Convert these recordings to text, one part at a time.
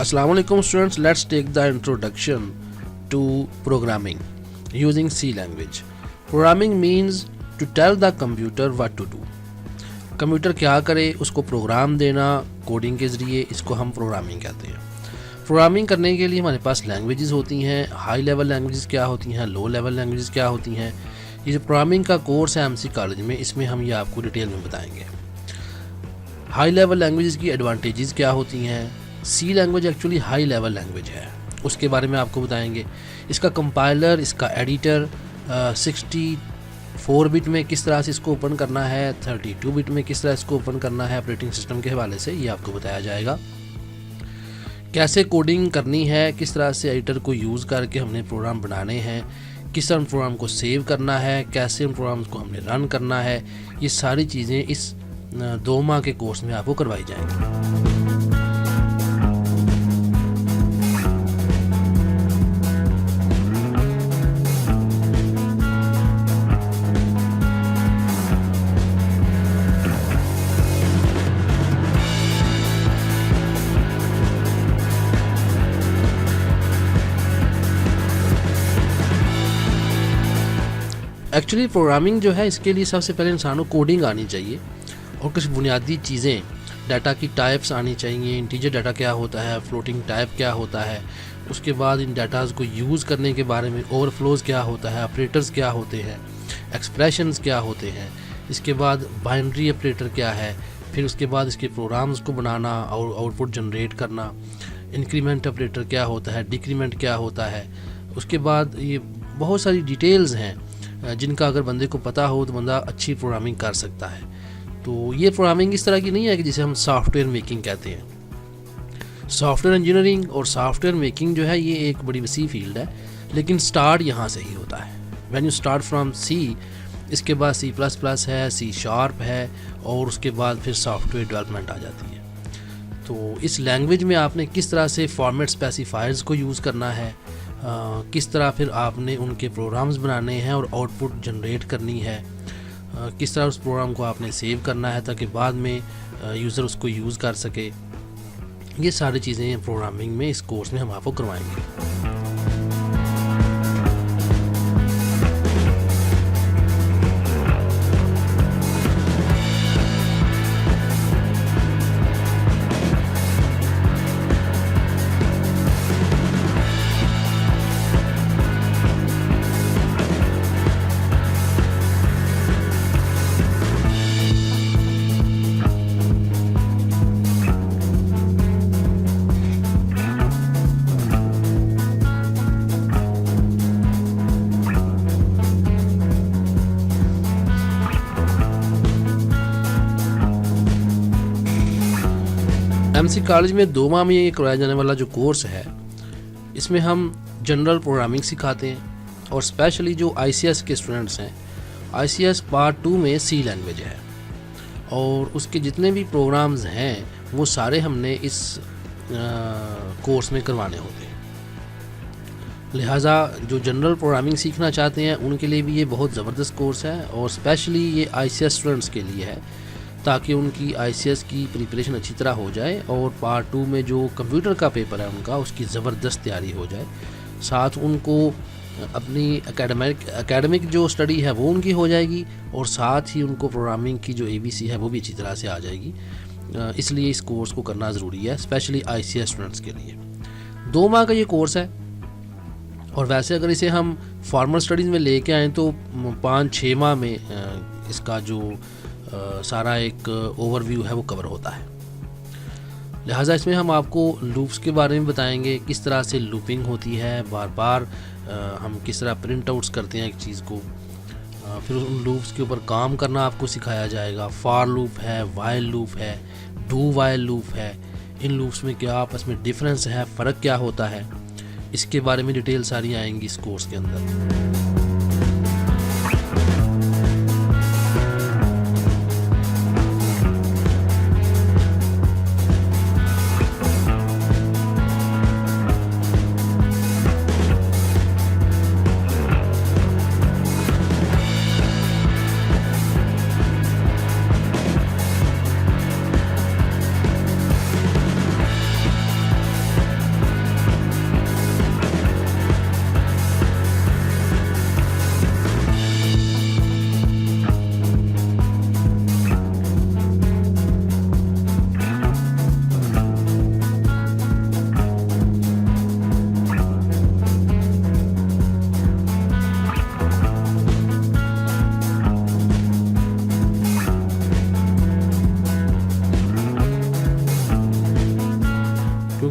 Assalamu alaikum students, let's take the introduction to programming using C language. Programming means to tell the computer what to do. Computer क्या करे उसको programme देना coding के ज़रिए, इसको हम प्रोग्रामिंग कहते हैं। प्रोग्रामिंग करने के लिए हमारे पास लैंग्वेजेस होती हैं, हाई लेवल लैंग्वेजेस क्या होती हैं, लो लेवल लैंग्वेजेस क्या होती हैं। ये जो प्रोग्रामिंग का कोर्स है एमसी कॉलेज में, इसमें हम ये आपको डिटेल में बताएंगे। हाई लेवल लैंग्वेजेस की एडवांटेजेस क्या होती हैं। C language actually high level language है, उसके बारे में आपको बताएंगे। इसका कंपाइलर, इसका एडिटर 64 बिट में किस तरह से इसको ओपन करना है, 32 बिट में किस तरह इसको ओपन करना है, ऑपरेटिंग सिस्टम के हवाले से ये आपको बताया जाएगा। कैसे कोडिंग करनी है, किस तरह से एडिटर को यूज़ करके हमने प्रोग्राम बनाने हैं, किस तरह प्रोग्राम को सेव करना है, कैसे उन प्रोग्राम्स को हमने रन करना है, ये सारी चीज़ें इस 2 माह के कोर्स में आपको करवाई जाएंगी। एक्चुअली प्रोग्रामिंग जो है, इसके लिए सबसे पहले इंसान को कोडिंग आनी चाहिए और कुछ बुनियादी चीज़ें, डाटा की टाइप्स आनी चाहिए। इंटीजर डाटा क्या होता है, फ्लोटिंग टाइप क्या होता है, उसके बाद इन डाटाज़ को यूज़ करने के बारे में ओवरफ्लोज क्या होता है, ऑपरेटर्स क्या होते हैं, एक्सप्रेशंस क्या होते हैं, इसके बाद बाइनरी ऑपरेटर क्या है, फिर उसके बाद इसके प्रोग्राम्स को बनाना और आउटपुट जनरेट करना, इंक्रीमेंट ऑपरेटर क्या होता है, डिक्रीमेंट क्या होता है। उसके बाद ये बहुत सारी डिटेल्स हैं जिनका अगर बंदे को पता हो तो बंदा अच्छी प्रोग्रामिंग कर सकता है। तो ये प्रोग्रामिंग इस तरह की नहीं है कि जिसे हम सॉफ्टवेयर मेकिंग कहते हैं। सॉफ्टवेयर इंजीनियरिंग और सॉफ्टवेयर मेकिंग जो है, ये एक बड़ी वसी फील्ड है, लेकिन स्टार्ट यहाँ से ही होता है। व्हेन यू स्टार्ट फ्रॉम सी, इसके बाद C++ है, C# है, और उसके बाद फिर सॉफ्टवेयर डेवलपमेंट आ जाती है। तो इस लैंग्वेज में आपने किस तरह से फॉर्मेट स्पेसिफायर्स को यूज़ करना है, किस तरह फिर आपने उनके प्रोग्राम्स बनाने हैं और आउटपुट जनरेट करनी है, किस तरह उस प्रोग्राम को आपने सेव करना है ताकि बाद में यूज़र उसको यूज़ कर सके। ये सारी चीज़ें प्रोग्रामिंग में इस कोर्स में हम आपको करवाएंगे। एमसी कॉलेज में 2 माह में ये करवाया जाने वाला जो कोर्स है, इसमें हम जनरल प्रोग्रामिंग सिखाते हैं और स्पेशली जो ICS के स्टूडेंट्स हैं, ICS पार्ट 2 में सी लैंग्वेज है और उसके जितने भी प्रोग्राम्स हैं वो सारे हमने इस कोर्स में करवाने होते हैं। लिहाजा जो जनरल प्रोग्रामिंग सीखना चाहते हैं उनके लिए भी ये बहुत ज़बरदस्त कोर्स है और स्पेशली ये ICS स्टूडेंट्स के लिए है, ताकि उनकी ICS की प्रिपरेशन अच्छी तरह हो जाए और पार्ट 2 में जो कंप्यूटर का पेपर है उनका, उसकी ज़बरदस्त तैयारी हो जाए। साथ उनको अपनी एकेडमिक जो स्टडी है वो उनकी हो जाएगी और साथ ही उनको प्रोग्रामिंग की जो ABC है वो भी अच्छी तरह से आ जाएगी। इसलिए इस कोर्स को करना ज़रूरी है, स्पेशली ICS स्टूडेंट्स के लिए। 2 माह का ये कोर्स है और वैसे अगर इसे हम फॉर्मल स्टडीज़ में लेके आएँ तो 5-6 माह में इसका जो सारा एक ओवरव्यू है वो कवर होता है। लिहाजा इसमें हम आपको लूप्स के बारे में बताएंगे, किस तरह से लूपिंग होती है, बार बार हम किस तरह प्रिंट आउट्स करते हैं एक चीज़ को, फिर उन लूप्स के ऊपर काम करना आपको सिखाया जाएगा। फॉर लूप है, वाइल लूप है, डू वाइल लूप है, इन लूप्स में क्या आपस में डिफरेंस है, फ़र्क क्या होता है, इसके बारे में डिटेल सारी आएंगी इस कोर्स के अंदर।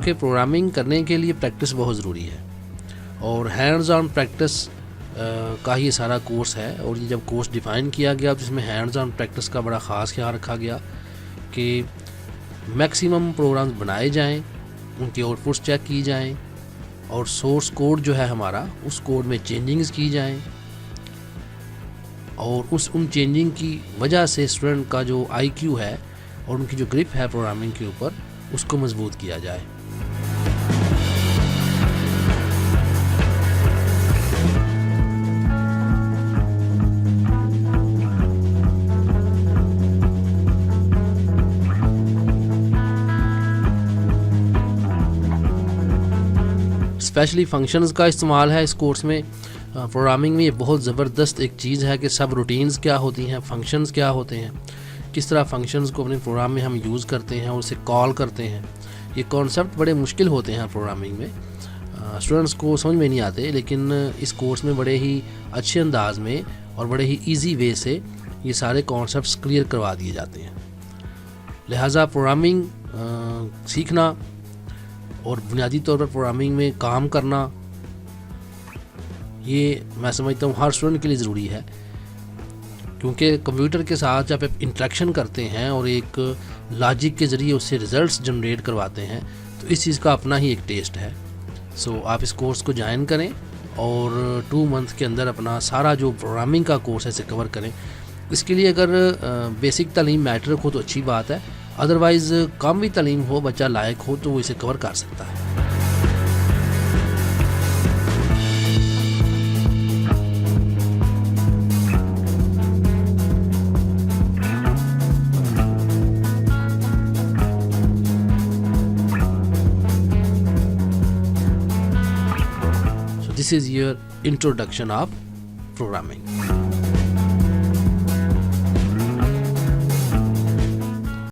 क्योंकि प्रोग्रामिंग करने के लिए प्रैक्टिस बहुत ज़रूरी है और हैंड्स ऑन प्रैक्टिस का ये सारा कोर्स है। और ये जब कोर्स डिफ़ाइन किया गया तो इसमें हैंड्स ऑन प्रैक्टिस का बड़ा ख़ास ख्याल रखा गया कि मैक्सिमम प्रोग्राम्स बनाए जाएं, उनकी आउटपुट्स चेक की जाएं और सोर्स कोड जो है हमारा उस कोड में चेंजिंग्स की जाएं और उन चेंजिंग की वजह से स्टूडेंट का जो IQ है और उनकी जो ग्रिप है प्रोग्रामिंग के ऊपर उसको मजबूत किया जाए। स्पेशली फंक्शंस का इस्तेमाल है इस कोर्स में। प्रोग्रामिंग में ये बहुत ज़बरदस्त एक चीज़ है कि सब रूटीन्स क्या होती हैं, फंक्शंस क्या होते हैं, किस तरह फंक्शंस को अपने प्रोग्राम में हम यूज़ करते हैं और उसे कॉल करते हैं। ये कॉन्सेप्ट बड़े मुश्किल होते हैं प्रोग्रामिंग में, स्टूडेंट्स को समझ में नहीं आते, लेकिन इस कोर्स में बड़े ही अच्छे अंदाज में और बड़े ही ईजी वे से ये सारे कॉन्सेप्ट्स क्लियर करवा दिए जाते हैं। लिहाजा प्रोग्रामिंग सीखना और बुनियादी तौर पर प्रोग्रामिंग में काम करना ये मैं समझता हूँ हर स्टूडेंट के लिए ज़रूरी है, क्योंकि कंप्यूटर के साथ जब आप इंटरेक्शन करते हैं और एक लॉजिक के ज़रिए उससे रिज़ल्ट्स जनरेट करवाते हैं तो इस चीज़ का अपना ही एक टेस्ट है। सो आप इस कोर्स को ज्वाइन करें और 2 मंथ के अंदर अपना सारा जो प्रोग्रामिंग का कोर्स है इसे कवर करें। इसके लिए अगर बेसिक तालीम मैट्रिक हो तो अच्छी बात है, अदरवाइज़ कम भी तालीम हो, बच्चा लायक हो तो वो इसे कवर कर सकता है। So this is your introduction of programming.